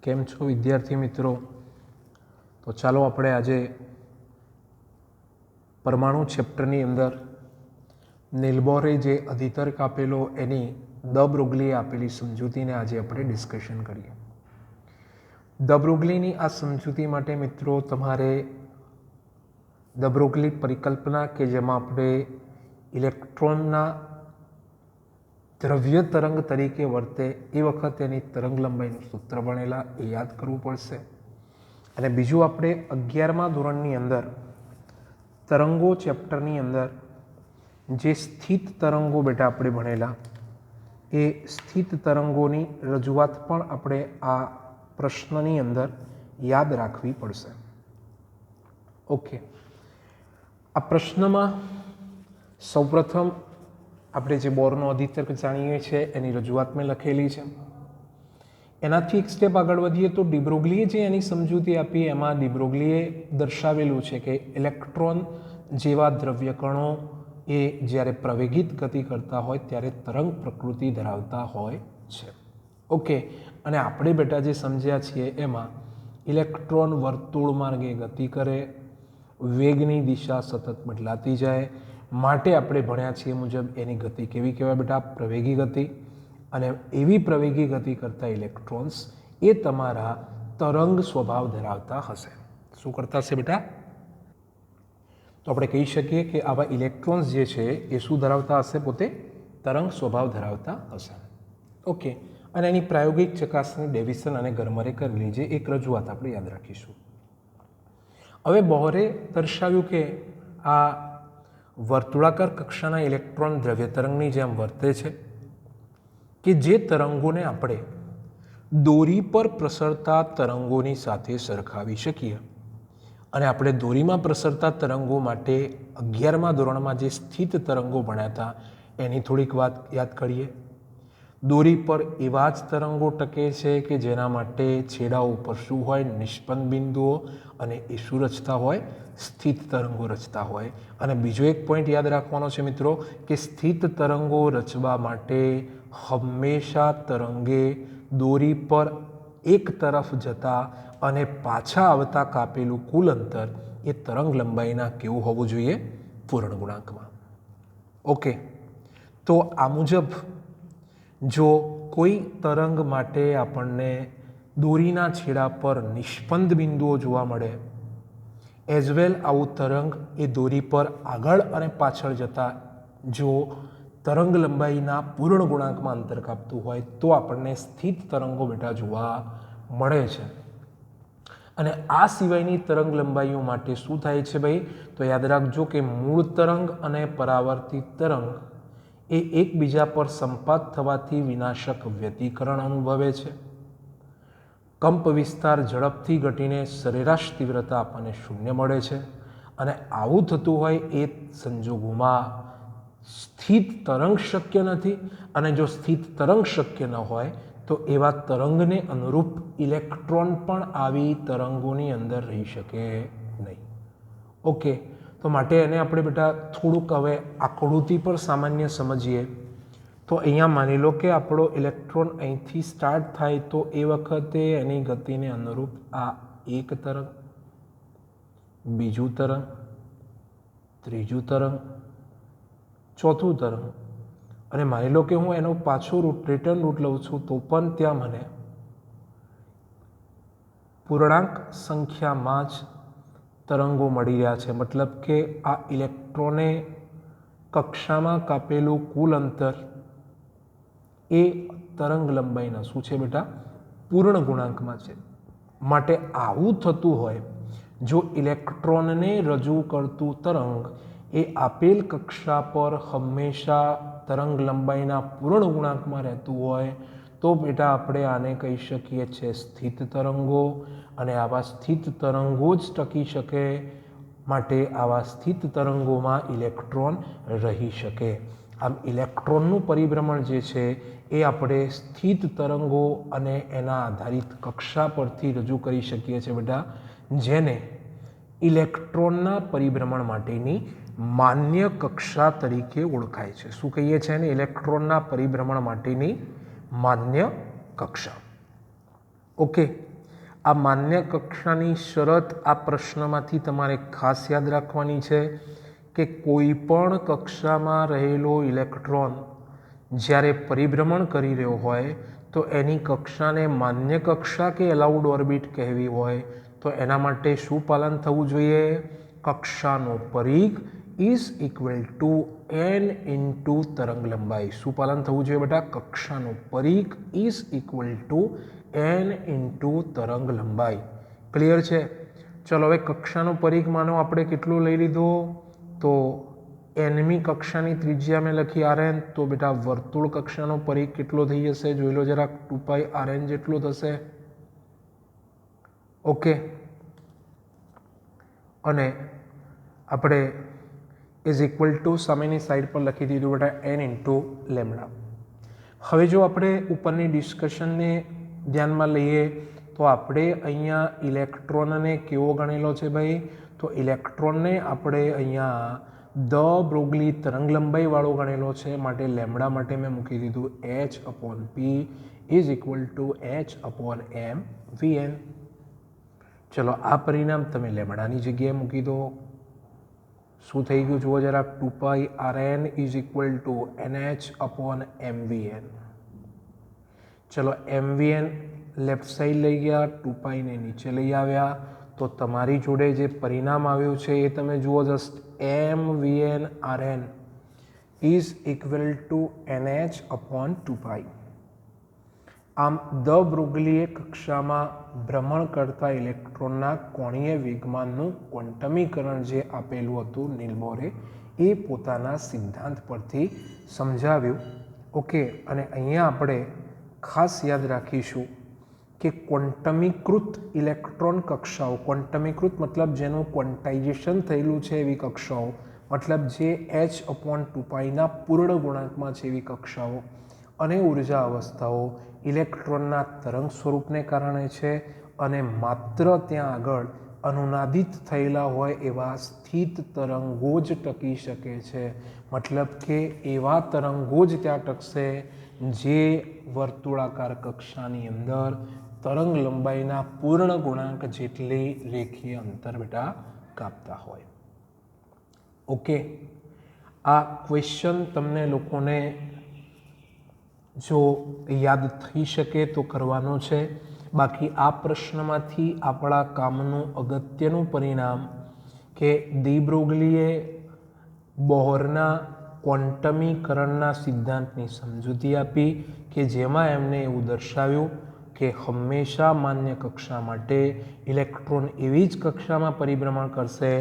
કેમ છો વિદ્યાર્થી મિત્રો? તો ચાલો આપણે આજે પરમાણુ ચેપ્ટરની અંદર નીલ બોરે જે અધિતર્ક આપેલો એની દ બ્રુગલીએ આપેલી સમજૂતીને આજે આપણે ડિસ્કશન કરીએ. દ બ્રુગલીની આ સમજૂતી માટે મિત્રો તમારે દ બ્રુગલી પરિકલ્પના કે જેમાં આપણે ઇલેક્ટ્રોનના દ્રવ્ય તરંગ તરીકે વર્તે એ વખતે એની તરંગ લંબાઈનું સૂત્ર ભણેલા એ યાદ કરવું પડશે. અને બીજું આપણે 11મા ધોરણની અંદર તરંગો ચેપ્ટરની અંદર જે સ્થિત તરંગો બેટા આપણે ભણેલા એ સ્થિત તરંગોની રજૂઆત પણ આપણે આ પ્રશ્નની અંદર યાદ રાખવી પડશે. ઓકે, આ પ્રશ્નમાં સૌપ્રથમ આપણે જે બોરનો અધિતર્ક જાણીએ છીએ એની રજૂઆત મેં લખેલી છે. એનાથી એક સ્ટેપ આગળ વધીએ તો ડી બ્રોગલીએ જે એની સમજૂતી આપી એમાં ડી બ્રોગલીએ દર્શાવેલું છે કે ઇલેક્ટ્રોન જેવા દ્રવ્ય કણો એ જ્યારે પ્રવેગિત ગતિ કરતા હોય ત્યારે તરંગ પ્રકૃતિ ધરાવતા હોય છે. ઓકે, અને આપણે બેટા જે સમજ્યા છીએ એમાં ઇલેક્ટ્રોન વર્તુળ માર્ગે ગતિ કરે, વેગની દિશા સતત બદલાતી જાય, માટે આપણે ભણ્યા છીએ મુજબ એની ગતિ કેવી કહેવાય બેટા? પ્રવેગી ગતિ. અને એવી પ્રવેગી ગતિ કરતા ઇલેક્ટ્રોન્સ એ તમારા તરંગ સ્વભાવ ધરાવતા હશે. શું કરતા હશે બેટા? તો આપણે કહી શકીએ કે આવા ઇલેક્ટ્રોન્સ જે છે એ શું ધરાવતા હશે? પોતે તરંગ સ્વભાવ ધરાવતા હશે. ઓકે, અને એની પ્રાયોગિક ચકાસણી ડેવિસન અને ગરમરે કરેલી જે એક રજૂઆત આપણે યાદ રાખીશું. હવે બોરે દર્શાવ્યું કે આ વર્તુળાકાર કક્ષાના ઇલેક્ટ્રોન દ્રવ્ય તરંગની જેમ વર્તે છે કે જે તરંગોને આપણે દોરી પર પ્રસરતા તરંગોની સાથે સરખાવી શકીએ. અને આપણે દોરીમાં પ્રસરતા તરંગો માટે 11મા ધોરણમાં જે સ્થિત તરંગો ભણ્યા હતા એની થોડીક વાત યાદ કરીએ. દોરી પર એવા જ તરંગો ટકે છે કે જેના માટે છેડાઓ ઉપર શું હોય? નિષ્પન્ન બિંદુઓ, અને એ શું રચતા હોય? સ્થિત તરંગો રચતા હોય. અને બીજો એક પોઈન્ટ યાદ રાખવાનો છે મિત્રો કે સ્થિત તરંગો રચવા માટે હંમેશા તરંગે દોરી પર એક તરફ જતા અને પાછા આવતા કાપેલું કુલ અંતર એ તરંગ લંબાઈના કેવું હોવું જોઈએ? પૂર્ણ ગુણાંકમાં. ઓકે, તો આ મુજબ જો કોઈ તરંગ માટે આપણને દોરીના છેડા પર નિષ્પન્ન બિંદુઓ જોવા મળે, એઝ વેલ આવું તરંગ એ દોરી પર આગળ અને પાછળ જતા જો તરંગ લંબાઈના પૂર્ણ ગુણાંકમાં અંતર કાપતું હોય તો આપણને સ્થિત તરંગો બેટા જોવા મળે છે. અને આ સિવાયની તરંગ લંબાઈઓ માટે શું થાય છે ભાઈ? તો યાદ રાખજો કે મૂળ તરંગ અને પરાવર્તિત તરંગ એ એકબીજા પર સંપાત થવાથી વિનાશક વ્યતિકરણ અનુભવે છે. કંપ વિસ્તાર ઝડપથી ઘટીને સરેરાશ તીવ્રતા આપણને શૂન્ય મળે છે. અને આવું થતું હોય એ સંજોગોમાં સ્થિત તરંગ શક્ય નથી. અને જો સ્થિત તરંગ શક્ય ન હોય તો એવા તરંગને અનુરૂપ ઇલેક્ટ્રોન પણ આવી તરંગોની અંદર રહી શકે નહીં. ઓકે, તો માટે એને આપણે બેટા થોડુંક હવે આકૃતિ પર સામાન્ય સમજીએ. તો અહીંયા માની લો કે આપણો ઇલેક્ટ્રોન અહીંથી સ્ટાર્ટ થાય તો એ વખતે એની ગતિને અનુરૂપ આ એક તરંગ, બીજું તરંગ, ત્રીજું તરંગ, ચોથું તરંગ, અને માની લો કે હું એનો પાછો રિટર્ન રૂટ લઉં છું તો પણ ત્યાં મને પૂર્ણાંક સંખ્યામાં જ તરંગો મળી રહ્યા છે. મતલબ કે આ ઇલેક્ટ્રોને કક્ષામાં કાપેલું કુલ અંતર એ તરંગ લંબાઈના શું છે બેટા? પૂર્ણ ગુણાંકમાં છે. માટે આવું થતું હોય જો ઇલેક્ટ્રોનને રજૂ કરતું તરંગ એ આપેલ કક્ષા પર હંમેશા તરંગ લંબાઈના પૂર્ણ ગુણાંકમાં રહેતું હોય તો બેટા આપણે આને કહી શકીએ છીએ સ્થિત તરંગો. અને આવા સ્થિત તરંગો જ ટકી શકે, માટે આવા સ્થિત તરંગોમાં ઇલેક્ટ્રોન રહી શકે. આમ ઇલેક્ટ્રોનનું પરિભ્રમણ જે છે એ આપણે સ્થિત તરંગો અને એના આધારિત કક્ષા પરથી રજૂ કરી શકીએ છીએ બેટા, જેને ઇલેક્ટ્રોનના પરિભ્રમણ માટેની માન્ય કક્ષા તરીકે ઓળખાય છે. શું કહીએ છીએ એને? ઇલેક્ટ્રોનના પરિભ્રમણ માટેની માન્ય કક્ષા. ઓકે, આ માન્ય કક્ષાની શરત આ પ્રશ્નમાંથી તમારે ખાસ યાદ રાખવાની છે કે કોઈ પણ કક્ષામાં રહેલો ઇલેક્ટ્રોન જ્યારે પરિભ્રમણ કરી રહ્યો હોય તો એની કક્ષાને માન્ય કક્ષા કે અલાઉડ ઓર્બિટ કહેવી હોય તો એના માટે શું પાલન થવું જોઈએ? કક્ષાનો પરિઘ is equal two n into તરંગ લંબાઈ. શું પાલન થવું જોઈએ બેટા? કક્ષાનો પરિઘ is equal two n into તરંગ લંબાઈ. ક્લિયર છે? ચલો હવે કક્ષાનો પરિઘ માનો આપણે કેટલો લઈ લીધો? તો nમી કક્ષાની ત્રિજ્યા મેં લખી rn, તો બેટા વર્તુળ કક્ષાનો પરિઘ કેટલો થઈ જશે? જોઈ લો જરાક, 2π rn જેટલો થશે. ઓકે, અને આપણે ઇઝ ઇક્વલ ટુ સામેની સાઈડ પર લખી દીધું બેટા n ઇન્ટુ લેમડા. હવે જો આપણે ઉપરની ડિસ્કશનને ધ્યાનમાં લઈએ તો આપણે અહીંયા ઇલેક્ટ્રોનને કેવો ગણેલો છે ભાઈ? તો ઇલેક્ટ્રોનને આપણે અહીંયા ધ બ્રોગલી તરંગલંબાઈવાળો ગણેલો છે, માટે લેમડા માટે મેં મૂકી દીધું h/p is equal two h/m/vn. ચલો આ પરિણામ તમે લેમડાની જગ્યાએ મૂકી દો. શું થઈ ગયું જુઓ જરાક, 2π rn is equal two nh/mvn. ચલો mvn લેફ્ટ સાઈડ લઈ ગયા, 2π ને નીચે લઈ આવ્યા, તો તમારી જોડે જે પરિણામ આવ્યું છે એ તમે જુઓ just, mvn rn is equal two nh/2π. આમ ધ બ્રોગલીએ કક્ષામાં ભ્રમણ કરતા ઇલેક્ટ્રોનના કોણીય વેગમાનનું ક્વોન્ટમીકરણ જે આપેલું હતું નીલબોરે, એ પોતાના સિદ્ધાંત પરથી સમજાવ્યું. ઓકે, અને અહીંયા આપણે ખાસ યાદ રાખીશું કે ક્વોન્ટમીકૃત ઇલેક્ટ્રોન કક્ષાઓ, ક્વોન્ટમીકૃત મતલબ જેનું ક્વોન્ટાઇઝેશન થયેલું છે એવી કક્ષાઓ, મતલબ જે h/2πના પૂર્ણ ગુણાંકમાં છે એવી કક્ષાઓ અને ઉર્જા અવસ્થાઓ ઇલેક્ટ્રોનના તરંગ સ્વરૂપને કારણે છે, અને માત્ર ત્યાં આગળ અનુનાદિત થયેલા હોય એવા સ્થિત તરંગો જ ટકી શકે છે. મતલબ કે એવા તરંગો જ ત્યાં ટકશે જે વર્તુળાકાર કક્ષાની અંદર તરંગ લંબાઈના પૂર્ણ ગુણાંક જેટલી રેખીય અંતર બેટા કાપતા હોય. ઓકે, આ ક્વેશ્ચન તમને લોકોને જો યાદ થઈ શકે તો કરવાનો છે. બાકી આ પ્રશ્નમાંથી આપણા કામનું અગત્યનું પરિણામ કે ડી બ્રોગલીએ બોહરના ક્વોન્ટમીકરણના સિદ્ધાંતની સમજૂતી આપી કે જેમાં એમણે એવું દર્શાવ્યું કે હંમેશા માન્ય કક્ષા માટે ઇલેક્ટ્રોન એવી જ કક્ષામાં પરિભ્રમણ કરશે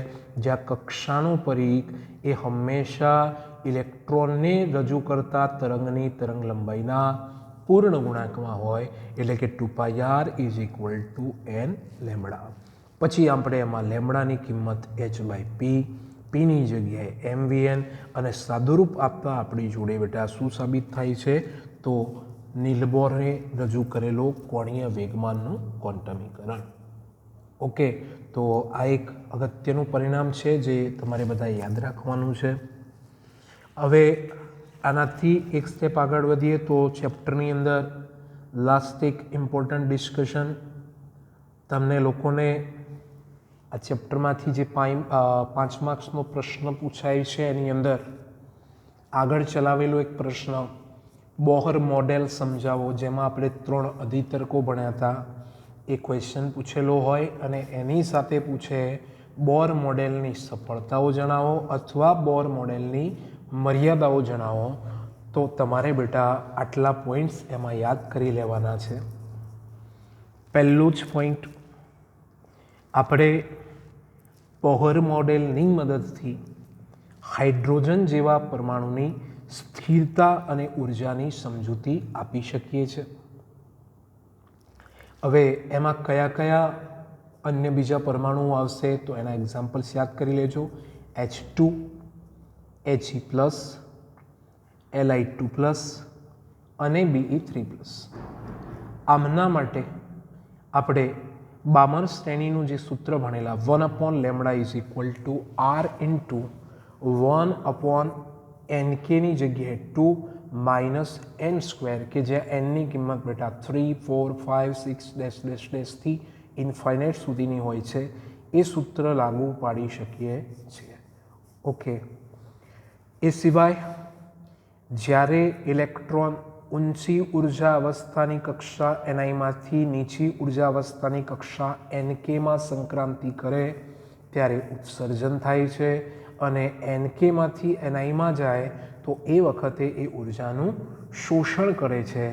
જ્યાં કક્ષાનું પરિઘ એ હંમેશા ઇલેક્ટ્રોનને રજૂ કરતા તરંગની તરંગ લંબાઈના પૂર્ણ ગુણાંકમાં હોય, એટલે કે 2πr is equal two n lambda. પછી આપણે એમાં લેમડાની કિંમત h/p, પીની જગ્યાએ mvn, અને સાદુરૂપ આપતા આપણી જોડે બેટા શું સાબિત થાય છે? તો નીલબોરે રજૂ કરેલો કોણીય વેગમાનનું ક્વોન્ટમીકરણ. ઓકે, તો આ એક અગત્યનું પરિણામ છે જે તમારે બધા યાદ રાખવાનું છે. હવે આનાથી એક સ્ટેપ આગળ વધીએ તો ચેપ્ટરની અંદર લાસ્ટ એક ઇમ્પોર્ટન્ટ ડિસ્કશન તમને લોકોને આ ચેપ્ટરમાંથી જે 5 માર્ક્સનો પ્રશ્ન પૂછાય છે એની અંદર આગળ ચલાવેલો એક પ્રશ્ન, બોહર મોડેલ સમજાવો, જેમાં આપણે 3 અધિતર્કો ભણ્યા હતા, એ ક્વેશ્ચન પૂછેલો હોય અને એની સાથે પૂછે બોર મોડેલની સફળતાઓ જણાવો અથવા બોર મોડેલની મર્યાદાઓ જણાવો, તો તમારે બેટા આટલા પોઈન્ટ્સ એમાં યાદ કરી લેવાના છે. પહેલું જ પોઈન્ટ, આપણે બોહર મોડેલની મદદથી હાઇડ્રોજન જેવા પરમાણુની સ્થિરતા અને ઉર્જાની સમજૂતી આપી શકીએ છીએ. હવે એમાં કયા કયા અન્ય બીજા પરમાણુઓ આવશે તો એના એક્ઝામ્પલ્સ યાદ કરી લેજો. H2, He+, Li2+, અને Be3+. આમના માટે આપણે બામર શ્રેણીનું જે સૂત્ર ભણેલા 1/λ is equal to R into 1/Nk ની જગ્યાએ 2 - n², કે જ્યાં nની કિંમત બેટા 3, 4, 5, 6 -- થી ઇન્ફાઇનાઇટ સુધીની હોય છે એ સૂત્ર લાગુ પાડી શકીએ છીએ. ઓકે, એ સિવાય જ્યારે ઇલેક્ટ્રોન ઊંચી ઉર્જા અવસ્થાની કક્ષા એનઆઈમાંથી નીચી ઉર્જા અવસ્થાની કક્ષા એનકેમાં સંક્રાંતિ કરે ત્યારે ઉત્સર્જન થાય છે અને એનકેમાંથી એનઆઈમાં જાય તો એ વખતે એ ઉર્જાનું શોષણ કરે છે.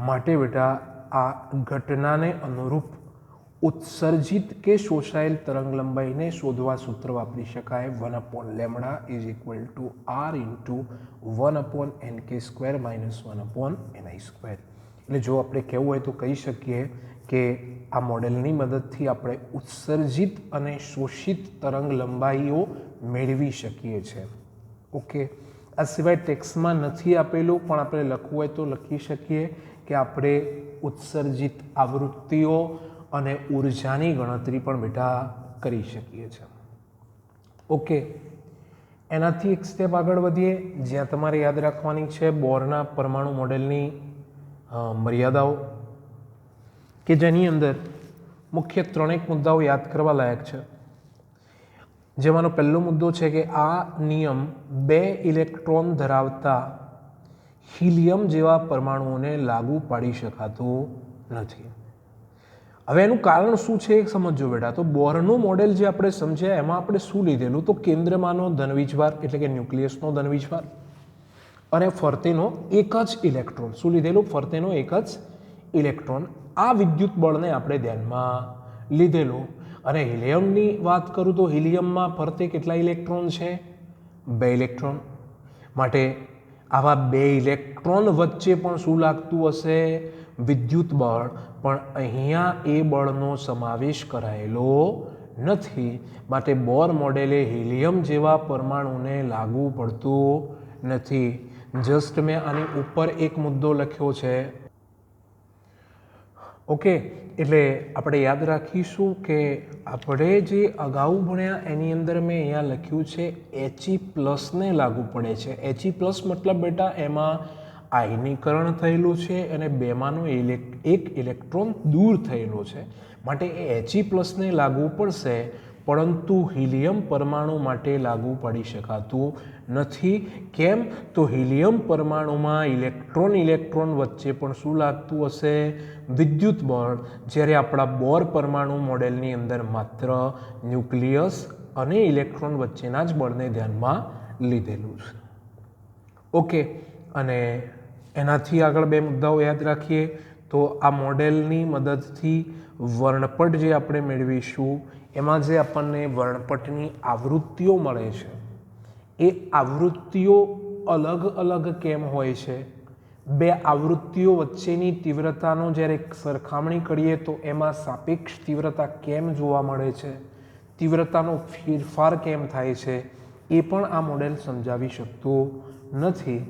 માટે બેટા આ ઘટનાને અનુરૂપ ઉત્સર્જિત કે શોષાયેલ તરંગ લંબાઈને શોધવા સૂત્ર વાપરી શકાય 1/λ = R × 1/NK² - 1/NI². એટલે જો આપણે કહેવું હોય તો કહી શકીએ કે આ મોડેલની મદદથી આપણે ઉત્સર્જિત અને શોષિત તરંગ લંબાઈઓ મેળવી શકીએ છીએ. ઓકે, આ સિવાય ટેક્સ્ટમાં નથી આપેલું પણ આપણે લખવું હોય તો લખી શકીએ કે આપણે ઉત્સર્જિત આવૃત્તિઓ અને ઉર્જાની ગણતરી પણ બેટા કરી શકીએ છીએ. ઓકે, એનાથી એક સ્ટેપ આગળ વધીએ જ્યાં તમારે યાદ રાખવાની છે બોરના પરમાણુ મોડેલની મર્યાદાઓ, કે જેની અંદર મુખ્ય ત્રણેક મુદ્દાઓ યાદ કરવા લાયક છે. જેમાંનો પહેલો મુદ્દો છે કે આ નિયમ 2 ઇલેક્ટ્રોન ધરાવતા હિલિયમ જેવા પરમાણુઓને લાગુ પાડી શકાતો નથી. હવે એનું કારણ શું છે એ સમજો બેટા. તો બોરનું મોડેલ જે આપણે સમજ્યા એમાં આપણે શું લીધેલું, તો કેન્દ્રમાંનો ધનવીજભાર એટલે કે ન્યુક્લિયસનો ધનવીજભાર અને ફરતેનો એક જ ઇલેક્ટ્રોન. શું લીધેલું? ફરતેનો એક જ ઇલેક્ટ્રોન. આ વિદ્યુત બળને આપણે ધ્યાનમાં લીધેલું. અને હિલિયમની વાત કરું તો હિલિયમમાં ફરતે કેટલા ઇલેક્ટ્રોન છે? 2 ઇલેક્ટ્રોન. માટે આવા 2 ઇલેક્ટ્રોન વચ્ચે પણ શું લાગતું હશે? વિદ્યુત બળ. પણ અહીંયા એ બળનો સમાવેશ કરાયેલો નથી. માટે બોર મોડેલે હિલિયમ જેવા પરમાણુને લાગુ પડતું નથી. જસ્ટ મેં આની ઉપર એક મુદ્દો લખ્યો છે. ઓકે, એટલે આપણે યાદ રાખીશું કે આપણે જે અગાઉ ભણ્યા એની અંદર મેં અહીંયા લખ્યું છે He+ને લાગુ પડે છે. He+ મતલબ બેટા એમાં આયનીકરણ થયેલું છે અને બેમાંનો એક ઇલેક્ટ્રોન દૂર થયેલો છે. માટે એ He+ને લાગુ પડશે, પરંતુ હિલિયમ પરમાણુ માટે લાગુ પડી શકાતું નથી. કેમ? તો હિલિયમ પરમાણુમાં ઇલેક્ટ્રોન વચ્ચે પણ શું લાગતું હશે? વિદ્યુત બળ. જ્યારે આપણા બોર પરમાણુ મોડેલની અંદર માત્ર ન્યુક્લિયસ અને ઇલેક્ટ્રોન વચ્ચેના જ બળને ધ્યાનમાં લીધેલું છે. ઓકે, અને એનાથી આગળ 2 મુદ્દાઓ યાદ રાખીએ તો આ મોડેલની મદદથી વર્ણપટ જે આપણે મેળવીશું એમાં જે આપણને વર્ણપટની આવૃત્તિઓ મળે છે એ આવૃત્તિઓ અલગ અલગ કેમ હોય છે? 2 આવૃત્તિઓ વચ્ચેની તીવ્રતાનો જ્યારે સરખામણી કરીએ તો એમાં સાપેક્ષ તીવ્રતા કેમ જોવા મળે છે? તીવ્રતાનો ફેરફાર કેમ થાય છે? એ પણ આ મોડેલ સમજાવી શકતું નથી.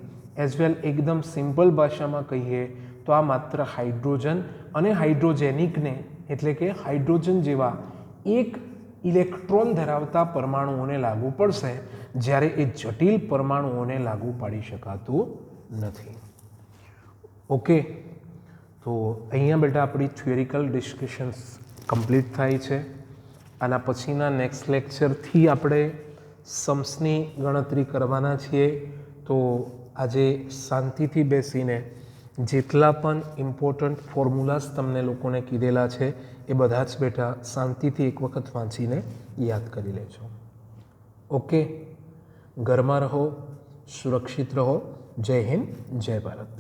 એઝ વેલ એકદમ સિમ્પલ ભાષામાં કહીએ તો આ માત્ર હાઇડ્રોજન અને હાઇડ્રોજેનિકને એટલે કે હાઇડ્રોજન જેવા એક ઇલેક્ટ્રોન ધરાવતા પરમાણુઓને લાગુ પડશે, જ્યારે એ જટિલ પરમાણુઓને લાગુ પાડી શકાતું નથી. ઓકે, તો અહીંયા બેટા આપણી થિયોરિકલ ડિસ્કશન્સ કમ્પ્લીટ થાય છે. આના પછીના નેક્સ્ટ લેક્ચરથી આપણે सम्सની ગણતરી કરવાના છીએ. તો આજે શાંતિથી બેસીને જેટલા પણ ઇમ્પોર્ટન્ટ ફોર્મ્યુલાસ તમને લોકોને કીધેલા છે એ બધા જ બેટા શાંતિથી એક વખત વાંચીને યાદ કરી લેજો. ઓકે, ઘરમાં રહો, સુરક્ષિત રહો. જય હિન્દ, જય ભારત.